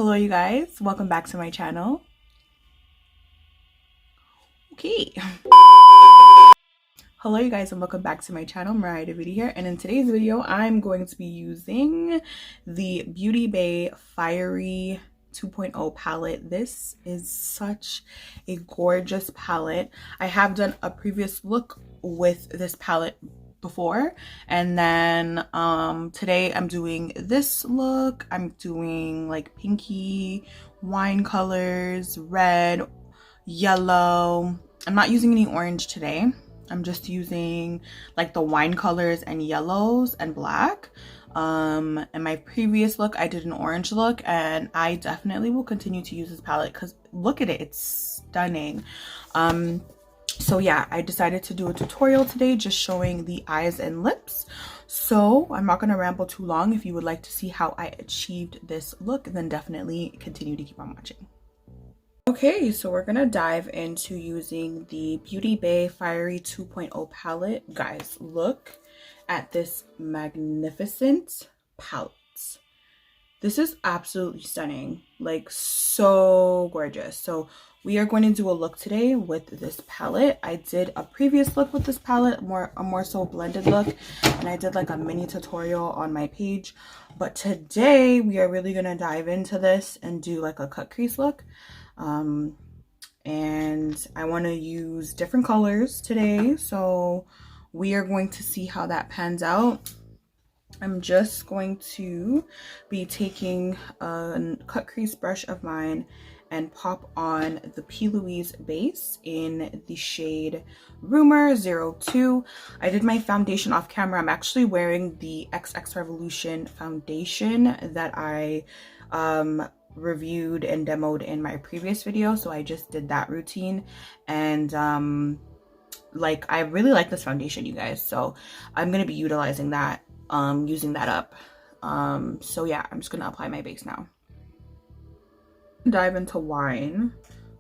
Hello you guys, welcome back to my channel. Okay. Hello you guys and welcome back to my channel. Modadavitamua here, and in today's video I'm going to be using the Beauty Bay Fiery 2.0 palette. This is such a gorgeous palette. I have done a previous look with this palette before, and then today I'm doing this look. I'm doing like pinky wine colors, red, yellow. I'm not using any orange today. I'm just using like the wine colors and yellows and black. In my previous look I did an orange look, and I definitely will continue to use this palette because look at it, it's stunning. So yeah, I decided to do a tutorial today just showing the eyes and lips. So I'm not going to ramble too long. If you would like to see how I achieved this look, then definitely continue to keep on watching. Okay, so we're gonna dive into using the Beauty Bay Fiery 2.0 palette. Guys, look at this magnificent palette. This is absolutely stunning, like so gorgeous. So we are going to do a look today with this palette. I did a previous look with this palette, a more so blended look, and I did like a mini tutorial on my page. But today we are really gonna dive into this and do like a cut crease look. And I want to use different colors today, so we are going to see how that pans out. I'm just going to be taking a cut crease brush of mine and pop on the P. Louise base in the shade Rumor 02. I did my foundation off camera. I'm actually wearing the XX Revolution foundation that I reviewed and demoed in my previous video, so I just did that routine, and like I really like this foundation, you guys, so I'm gonna be utilizing that, using that up. So yeah, I'm just gonna apply my base now. Dive into Wine,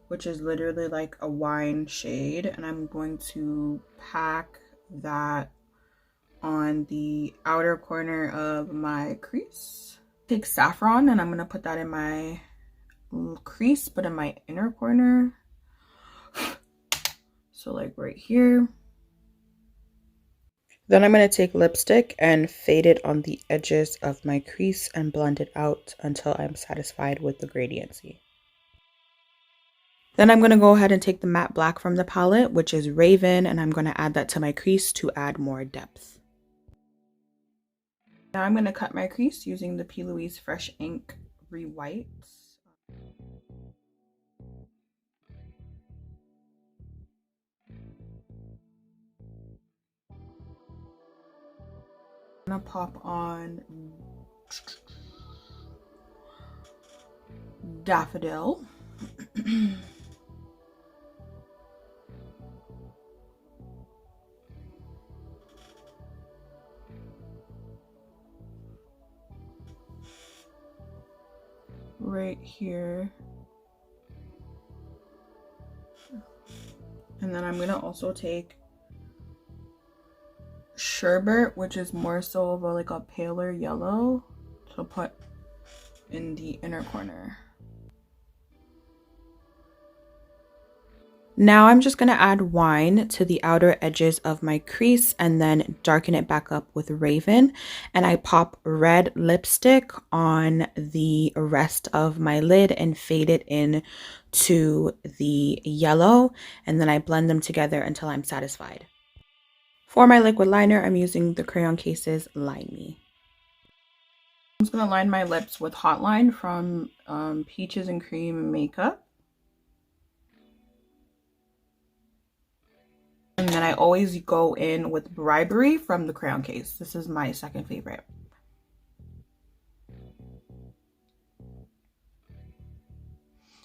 which is literally like a wine shade, and I'm going to pack that on the outer corner of my crease. Take Saffron, and I'm going to put that in my crease, but in my inner corner, so like right here. Then I'm going to take lipstick and fade it on the edges of my crease and blend it out until I'm satisfied with the gradiency. Then I'm going to go ahead and take the matte black from the palette, which is Raven, and I'm going to add that to my crease to add more depth. Now I'm going to cut my crease using the P. Louise Fresh Ink Re-Whites. I'm going to pop on Daffodil. Right here, and then I'm gonna also take Sherbet, which is more so of like a paler yellow, to put in the inner corner. Now I'm just going to add Wine to the outer edges of my crease and then darken it back up with Raven. And I pop red lipstick on the rest of my lid and fade it in to the yellow. And then I blend them together until I'm satisfied. For my liquid liner, I'm using the Crayon Case's Line Me. I'm just going to line my lips with Hotline from Peaches and Cream Makeup. And then I always go in with Bribery from the Crayon Case. This is my second favorite.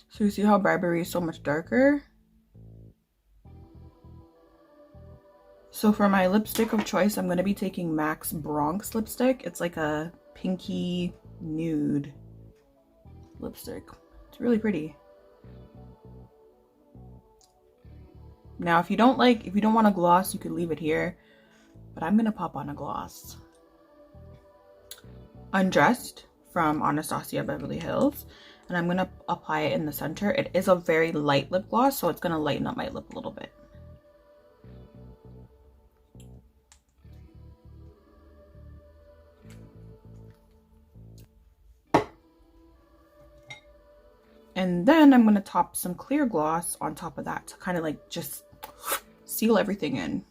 So you see how Bribery is so much darker? So for my lipstick of choice, I'm going to be taking MAC's Bronx lipstick. It's like a pinky nude lipstick. It's really pretty. Now, if you don't want a gloss, you could leave it here, but I'm gonna pop on a gloss. Undressed from Anastasia Beverly Hills. And I'm going to apply it in the center. It is a very light lip gloss, so it's going to lighten up my lip a little bit. And then I'm going to top some clear gloss on top of that to kind of like just seal everything in.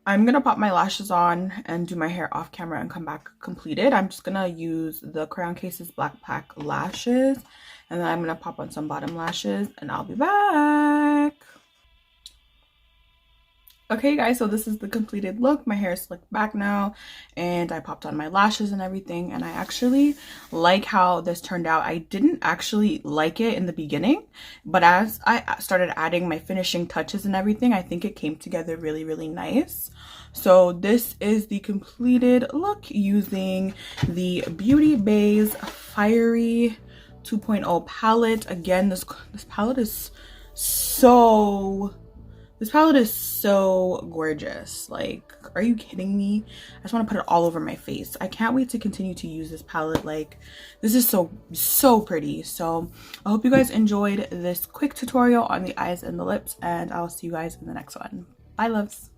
I'm going to pop my lashes on and do my hair off camera and come back completed. I'm just going to use the Crayon Cases Black Pack lashes. And then I'm going to pop on some bottom lashes and I'll be back. Okay guys, so this is the completed look. My hair is slicked back now and I popped on my lashes and everything, and I actually like how this turned out. I didn't actually like it in the beginning, but as I started adding my finishing touches and everything, I think it came together really, really nice. So this is the completed look using the Beauty Bay's Fiery 2.0 palette. Again, this palette is so gorgeous. Like, are you kidding me? I just want to put it all over my face. I can't wait to continue to use this palette. Like, this is so pretty. So I hope you guys enjoyed this quick tutorial on the eyes and the lips, and I'll see you guys in the next one. Bye, loves.